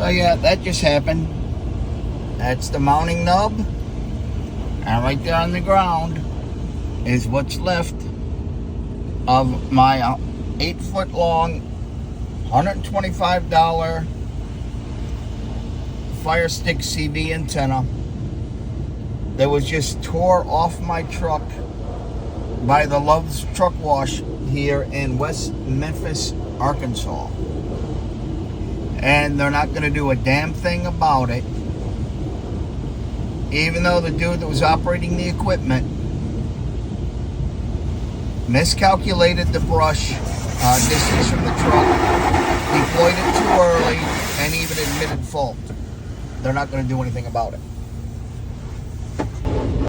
So yeah, that just happened. That's the mounting nub. And right there on the ground is what's left of my 8-foot long, $125 Fire Stick CB antenna that was just tore off my truck by the Love's Truck Wash here in West Memphis, Arkansas. And they're not going to do a damn thing about it, even though the dude that was operating the equipment miscalculated the brush distance from the truck, deployed it too early, and even admitted fault. They're not going to do anything about it.